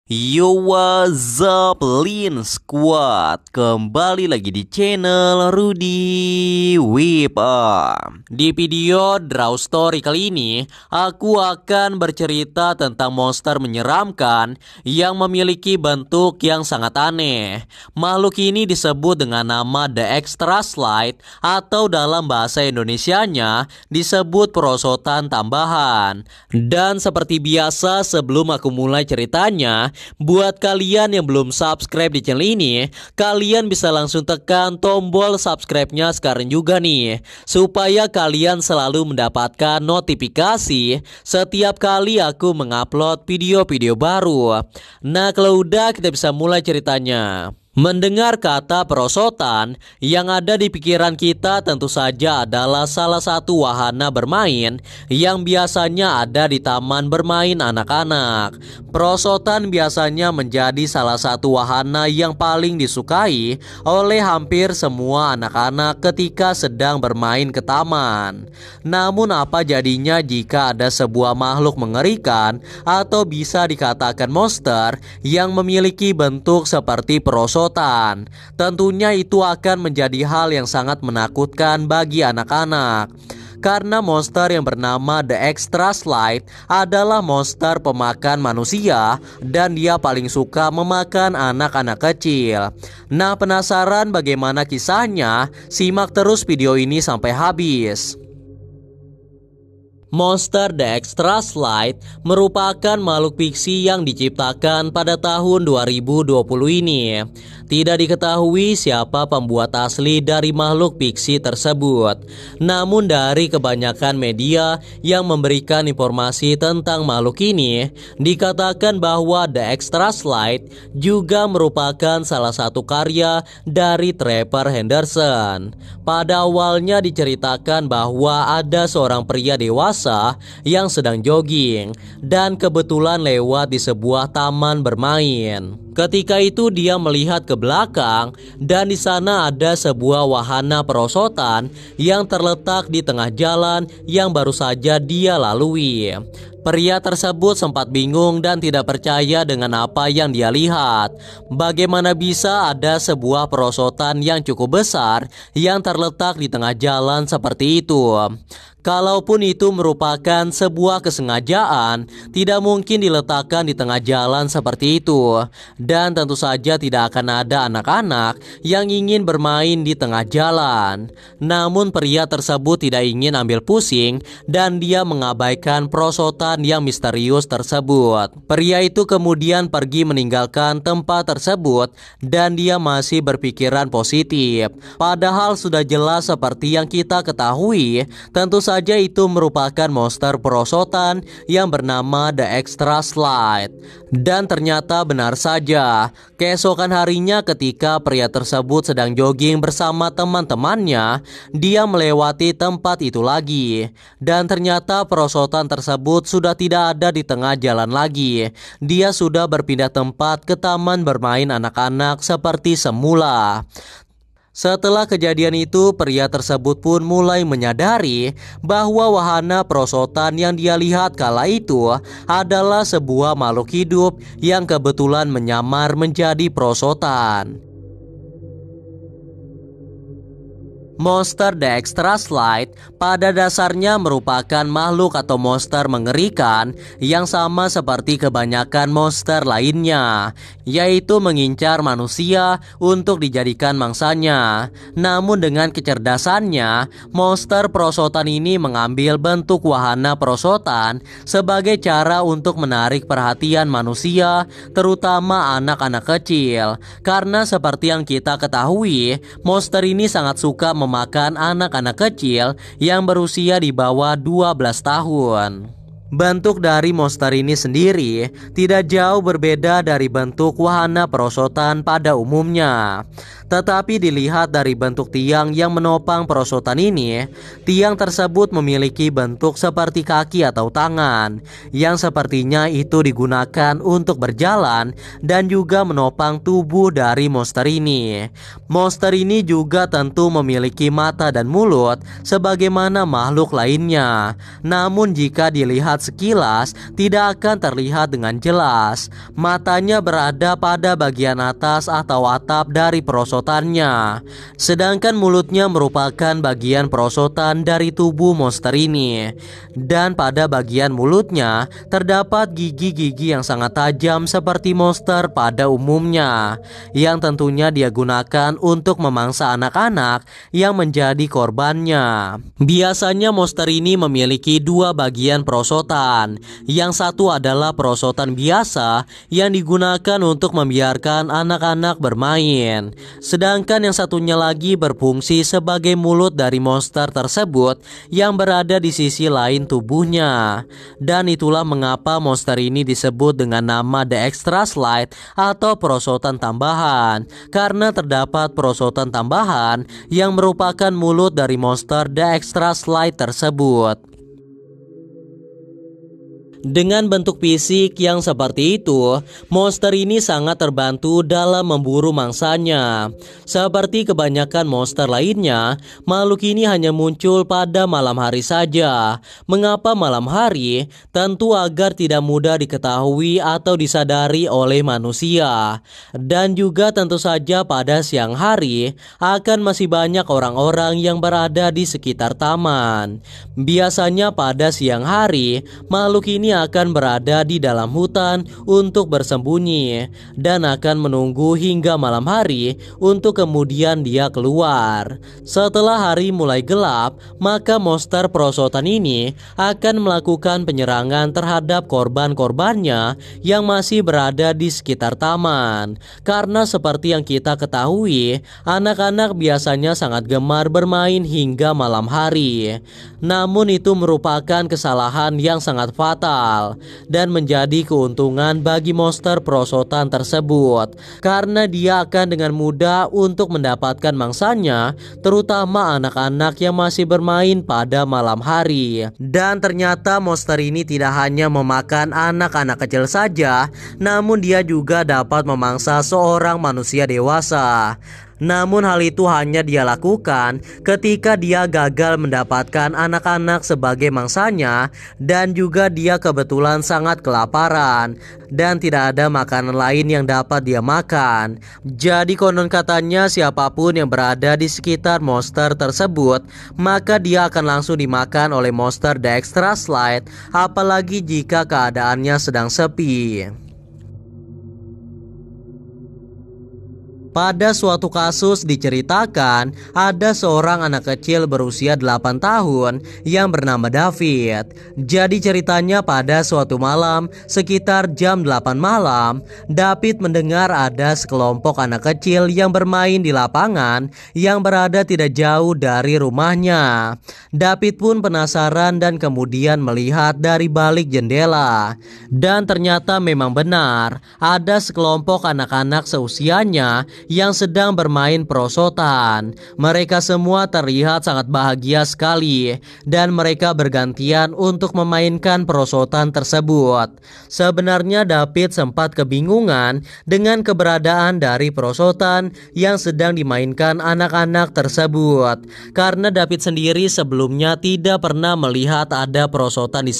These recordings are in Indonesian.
Yo, what's up, Lin Squad? Kembali lagi di channel Rudy Whip. Di video Draw Story kali ini, aku akan bercerita tentang monster menyeramkan yang memiliki bentuk yang sangat aneh. Makhluk ini disebut dengan nama The Extra Slide, atau dalam bahasa Indonesianya disebut perosotan tambahan. Dan seperti biasa, sebelum aku mulai ceritanya, buat kalian yang belum subscribe di channel ini, kalian bisa langsung tekan tombol subscribe-nya sekarang juga nih, supaya kalian selalu mendapatkan notifikasi setiap kali aku mengupload video-video baru. Nah, kalau udah, kita bisa mulai ceritanya. Mendengar kata perosotan, yang ada di pikiran kita tentu saja adalah salah satu wahana bermain yang biasanya ada di taman bermain anak-anak. Perosotan biasanya menjadi salah satu wahana yang paling disukai oleh hampir semua anak-anak ketika sedang bermain ke taman. Namun apa jadinya jika ada sebuah makhluk mengerikan atau bisa dikatakan monster yang memiliki bentuk seperti perosotan? Tentunya itu akan menjadi hal yang sangat menakutkan bagi anak-anak. Karena monster yang bernama The Extra Slide adalah monster pemakan manusia dan dia paling suka memakan anak-anak kecil. Nah, penasaran bagaimana kisahnya? Simak terus video ini sampai habis. Monster The Extra Slide merupakan makhluk fiksi yang diciptakan pada tahun 2020 ini. Tidak diketahui siapa pembuat asli dari makhluk fiksi tersebut. Namun dari kebanyakan media yang memberikan informasi tentang makhluk ini, dikatakan bahwa The Extra Slide juga merupakan salah satu karya dari Trevor Henderson. Pada awalnya diceritakan bahwa ada seorang pria dewasa yang sedang jogging dan kebetulan lewat di sebuah taman bermain. Ketika itu dia melihat ke belakang dan di sana ada sebuah wahana perosotan yang terletak di tengah jalan yang baru saja dia lalui. Pria tersebut sempat bingung dan tidak percaya dengan apa yang dia lihat. Bagaimana bisa ada sebuah perosotan yang cukup besar yang terletak di tengah jalan seperti itu? Kalaupun itu merupakan sebuah kesengajaan, tidak mungkin diletakkan di tengah jalan seperti itu. Dan tentu saja tidak akan ada anak-anak yang ingin bermain di tengah jalan. Namun pria tersebut tidak ingin ambil pusing dan dia mengabaikan perosotan yang misterius tersebut. Pria itu kemudian pergi meninggalkan tempat tersebut dan dia masih berpikiran positif. Padahal sudah jelas seperti yang kita ketahui, tentu saja itu merupakan monster perosotan yang bernama The Extra Slide. Dan ternyata benar saja, keesokan harinya ketika pria tersebut sedang jogging bersama teman-temannya, dia melewati tempat itu lagi. Dan ternyata perosotan tersebut sudah tidak ada di tengah jalan lagi. Dia sudah berpindah tempat ke taman bermain anak-anak seperti semula. Setelah kejadian itu, pria tersebut pun mulai menyadari bahwa wahana perosotan yang dia lihat kala itu adalah sebuah makhluk hidup yang kebetulan menyamar menjadi perosotan. Monster The Extra Slide pada dasarnya merupakan makhluk atau monster mengerikan yang sama seperti kebanyakan monster lainnya, yaitu mengincar manusia untuk dijadikan mangsanya. Namun dengan kecerdasannya, monster perosotan ini mengambil bentuk wahana perosotan sebagai cara untuk menarik perhatian manusia, terutama anak-anak kecil. Karena seperti yang kita ketahui, monster ini sangat suka memakan anak-anak kecil yang berusia di bawah 12 tahun. Bentuk dari monster ini sendiri tidak jauh berbeda dari bentuk wahana perosotan pada umumnya. Tetapi dilihat dari bentuk tiang yang menopang perosotan ini, tiang tersebut memiliki bentuk seperti kaki atau tangan, yang sepertinya itu digunakan untuk berjalan dan juga menopang tubuh dari monster ini. Monster ini juga tentu memiliki mata dan mulut sebagaimana makhluk lainnya. Namun jika dilihat dilihat sekilas tidak akan terlihat dengan jelas. Matanya berada pada bagian atas atau atap dari perosotannya, sedangkan mulutnya merupakan bagian perosotan dari tubuh monster ini. Dan pada bagian mulutnya terdapat gigi-gigi yang sangat tajam seperti monster pada umumnya, yang tentunya dia gunakan untuk memangsa anak-anak yang menjadi korbannya. Biasanya monster ini memiliki dua bagian perosotan. Yang satu adalah perosotan biasa yang digunakan untuk membiarkan anak-anak bermain, sedangkan yang satunya lagi berfungsi sebagai mulut dari monster tersebut yang berada di sisi lain tubuhnya. Dan itulah mengapa monster ini disebut dengan nama The Extra Slide atau perosotan tambahan, karena terdapat perosotan tambahan yang merupakan mulut dari monster The Extra Slide tersebut. Dengan bentuk fisik yang seperti itu, monster ini sangat terbantu dalam memburu mangsanya. Seperti kebanyakan monster lainnya, makhluk ini hanya muncul pada malam hari saja. Mengapa malam hari? Tentu agar tidak mudah diketahui atau disadari oleh manusia. Dan juga tentu saja pada siang hari akan masih banyak orang-orang yang berada di sekitar taman. Biasanya pada siang hari, makhluk ini akan berada di dalam hutan untuk bersembunyi dan akan menunggu hingga malam hari untuk kemudian dia keluar. Setelah hari mulai gelap, maka monster perosotan ini akan melakukan penyerangan terhadap korban-korbannya yang masih berada di sekitar taman. Karena seperti yang kita ketahui, anak-anak biasanya sangat gemar bermain hingga malam hari. Namun itu merupakan kesalahan yang sangat fatal dan menjadi keuntungan bagi monster perosotan tersebut, karena dia akan dengan mudah untuk mendapatkan mangsanya, terutama anak-anak yang masih bermain pada malam hari. Dan ternyata monster ini tidak hanya memakan anak-anak kecil saja, namun dia juga dapat memangsa seorang manusia dewasa. Namun hal itu hanya dia lakukan ketika dia gagal mendapatkan anak-anak sebagai mangsanya, dan juga dia kebetulan sangat kelaparan dan tidak ada makanan lain yang dapat dia makan. Jadi konon katanya siapapun yang berada di sekitar monster tersebut, maka dia akan langsung dimakan oleh monster The Extra Slide, apalagi jika keadaannya sedang sepi. Pada suatu kasus diceritakan ada seorang anak kecil berusia 8 tahun yang bernama David. Jadi ceritanya pada suatu malam sekitar jam 8 malam, David mendengar ada sekelompok anak kecil yang bermain di lapangan yang berada tidak jauh dari rumahnya. David pun penasaran dan kemudian melihat dari balik jendela. Dan ternyata memang benar, ada sekelompok anak-anak seusianya yang sedang bermain perosotan. Mereka semua terlihat sangat bahagia sekali dan mereka bergantian untuk memainkan perosotan tersebut. Sebenarnya David sempat kebingungan dengan keberadaan dari perosotan yang sedang dimainkan anak-anak tersebut, karena David sendiri sebelumnya tidak pernah melihat ada perosotan di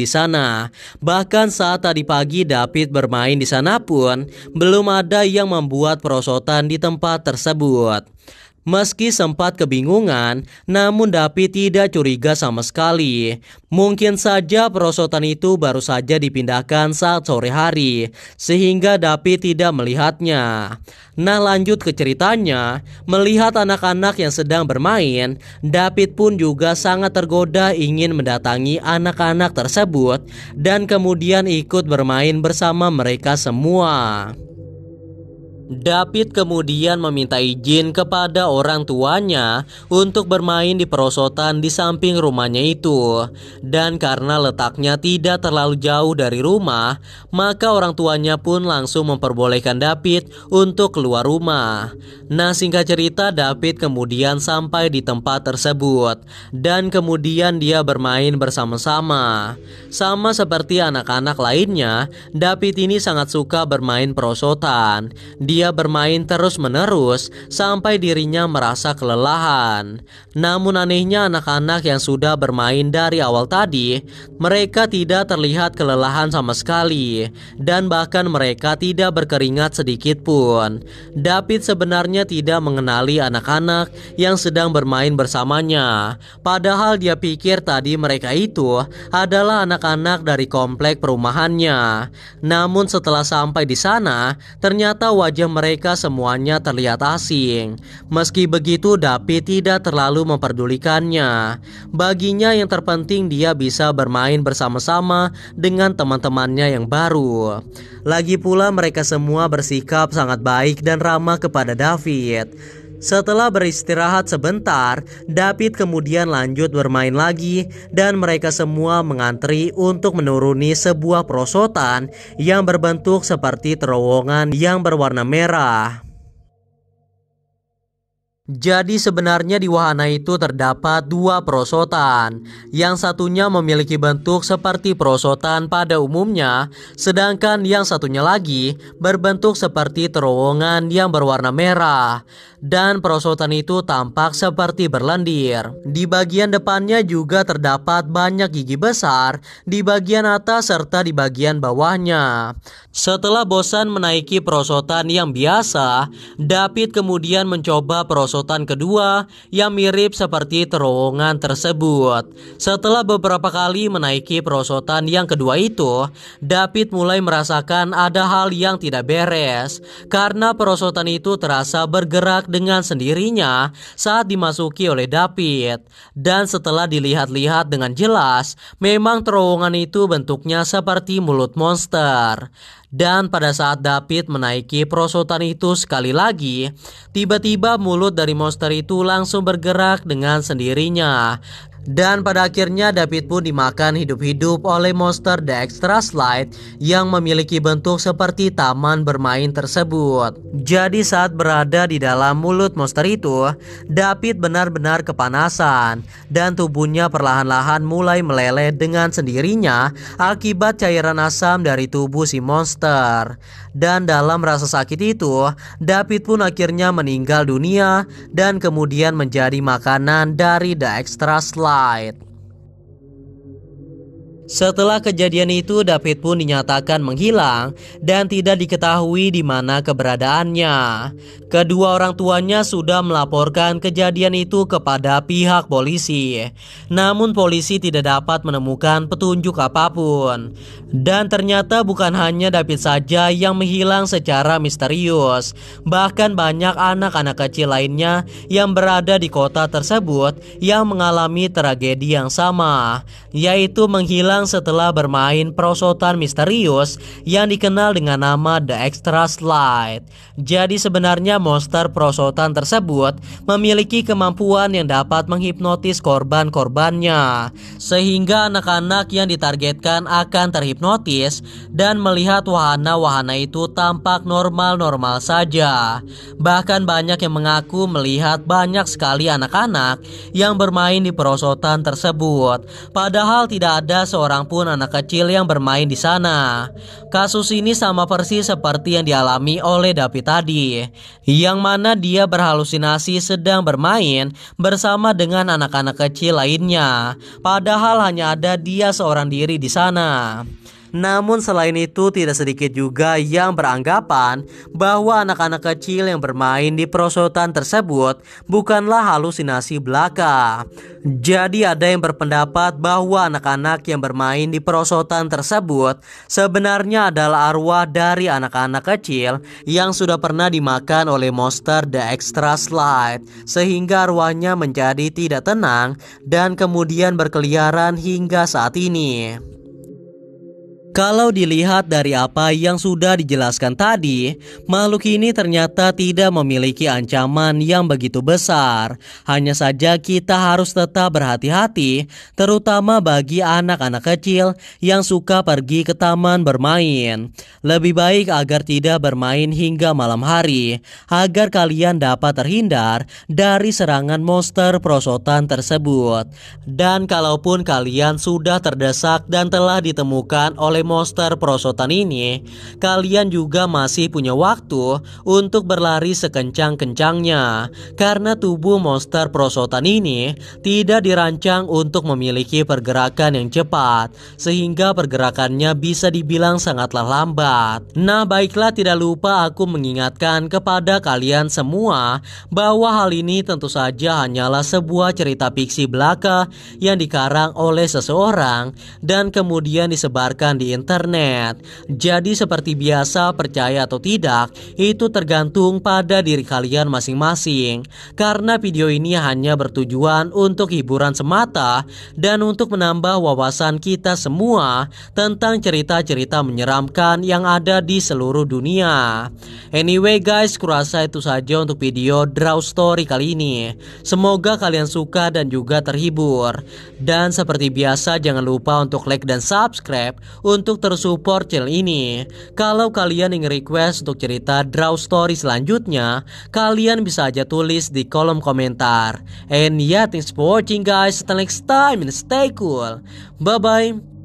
sana. Bahkan saat tadi pagi David bermain di sana pun belum ada yang membuat perosotan di tempat tersebut. Meski sempat kebingungan, namun David tidak curiga sama sekali. Mungkin saja perosotan itu baru saja dipindahkan saat sore hari, sehingga David tidak melihatnya. Nah, lanjut ke ceritanya. Melihat anak-anak yang sedang bermain, David pun juga sangat tergoda ingin mendatangi anak-anak tersebut dan kemudian ikut bermain bersama mereka semua. David kemudian meminta izin kepada orang tuanya untuk bermain di perosotan di samping rumahnya itu. Dan karena letaknya tidak terlalu jauh dari rumah, maka orang tuanya pun langsung memperbolehkan David untuk keluar rumah. Nah, singkat cerita, David kemudian sampai di tempat tersebut dan kemudian dia bermain bersama-sama. Sama seperti anak-anak lainnya, David ini sangat suka bermain perosotan. Dia dia bermain terus-menerus sampai dirinya merasa kelelahan. Namun anehnya anak-anak yang sudah bermain dari awal tadi, mereka tidak terlihat kelelahan sama sekali, dan bahkan mereka tidak berkeringat sedikit pun. David sebenarnya tidak mengenali anak-anak yang sedang bermain bersamanya. Padahal dia pikir tadi mereka itu adalah anak-anak dari komplek perumahannya. Namun setelah sampai di sana, ternyata wajah mereka semuanya terlihat asing. Meski begitu, David tidak terlalu memperdulikannya. Baginya yang terpenting dia bisa bermain bersama-sama dengan teman-temannya yang baru. Lagi pula mereka semua bersikap sangat baik dan ramah kepada David. Setelah beristirahat sebentar, David kemudian lanjut bermain lagi dan mereka semua mengantri untuk menuruni sebuah perosotan yang berbentuk seperti terowongan yang berwarna merah. Jadi sebenarnya di wahana itu terdapat dua perosotan. Yang satunya memiliki bentuk seperti perosotan pada umumnya, sedangkan yang satunya lagi berbentuk seperti terowongan yang berwarna merah. Dan perosotan itu tampak seperti berlendir. Di bagian depannya juga terdapat banyak gigi besar di bagian atas serta di bagian bawahnya. Setelah bosan menaiki perosotan yang biasa, David kemudian mencoba perosotan kedua yang mirip seperti terowongan tersebut. Setelah beberapa kali menaiki perosotan yang kedua itu, David mulai merasakan ada hal yang tidak beres karena perosotan itu terasa bergerak dengan sendirinya saat dimasuki oleh David. Dan setelah dilihat-lihat dengan jelas, memang terowongan itu bentuknya seperti mulut monster. Dan pada saat David menaiki perosotan itu sekali lagi, tiba-tiba mulut dari monster itu langsung bergerak dengan sendirinya. Dan pada akhirnya David pun dimakan hidup-hidup oleh monster The Extra Slide yang memiliki bentuk seperti taman bermain tersebut. Jadi saat berada di dalam mulut monster itu, David benar-benar kepanasan dan tubuhnya perlahan-lahan mulai meleleh dengan sendirinya akibat cairan asam dari tubuh si monster. Dan dalam rasa sakit itu, David pun akhirnya meninggal dunia dan kemudian menjadi makanan dari The Extra Slide. Setelah kejadian itu, David pun dinyatakan menghilang dan tidak diketahui di mana keberadaannya. Kedua orang tuanya sudah melaporkan kejadian itu kepada pihak polisi. Namun polisi tidak dapat menemukan petunjuk apapun. Dan ternyata bukan hanya David saja yang menghilang secara misterius. Bahkan banyak anak-anak kecil lainnya yang berada di kota tersebut yang mengalami tragedi yang sama, yaitu menghilang setelah bermain perosotan misterius yang dikenal dengan nama The Extra Slide. Jadi sebenarnya monster perosotan tersebut memiliki kemampuan yang dapat menghipnotis korban-korbannya, sehingga anak-anak yang ditargetkan akan terhipnotis dan melihat wahana-wahana itu tampak normal-normal saja. Bahkan banyak yang mengaku melihat banyak sekali anak-anak yang bermain di perosotan tersebut, padahal tidak ada seorang pun anak kecil yang bermain di sana. Kasus ini sama persis seperti yang dialami oleh David tadi, yang mana dia berhalusinasi sedang bermain bersama dengan anak-anak kecil lainnya, padahal hanya ada dia seorang diri di sana. Namun selain itu tidak sedikit juga yang beranggapan bahwa anak-anak kecil yang bermain di perosotan tersebut bukanlah halusinasi belaka. Jadi ada yang berpendapat bahwa anak-anak yang bermain di perosotan tersebut sebenarnya adalah arwah dari anak-anak kecil yang sudah pernah dimakan oleh monster The Extra Slide, sehingga arwahnya menjadi tidak tenang dan kemudian berkeliaran hingga saat ini. Kalau dilihat dari apa yang sudah dijelaskan tadi, makhluk ini ternyata tidak memiliki ancaman yang begitu besar. Hanya saja kita harus tetap berhati-hati, terutama bagi anak-anak kecil yang suka pergi ke taman bermain. Lebih baik agar tidak bermain hingga malam hari, agar kalian dapat terhindar dari serangan monster perosotan tersebut. Dan kalaupun kalian sudah terdesak dan telah ditemukan oleh monster perosotan ini, kalian juga masih punya waktu untuk berlari sekencang-kencangnya. Karena tubuh monster perosotan ini tidak dirancang untuk memiliki pergerakan yang cepat, sehingga pergerakannya bisa dibilang sangatlah lambat. Nah baiklah, tidak lupa aku mengingatkan kepada kalian semua bahwa hal ini tentu saja hanyalah sebuah cerita fiksi belaka yang dikarang oleh seseorang dan kemudian disebarkan di internet. Jadi seperti biasa, percaya atau tidak itu tergantung pada diri kalian masing-masing. Karena video ini hanya bertujuan untuk hiburan semata dan untuk menambah wawasan kita semua tentang cerita-cerita menyeramkan yang ada di seluruh dunia. Anyway guys, kurasa itu saja untuk video Draw Story kali ini. Semoga kalian suka dan juga terhibur. Dan seperti biasa, jangan lupa untuk like dan subscribe untuk terus support channel ini. Kalau kalian ingin request untuk cerita Draw Story selanjutnya, kalian bisa aja tulis di kolom komentar. And yeah, thanks for watching guys. Until next time and stay cool. Bye bye.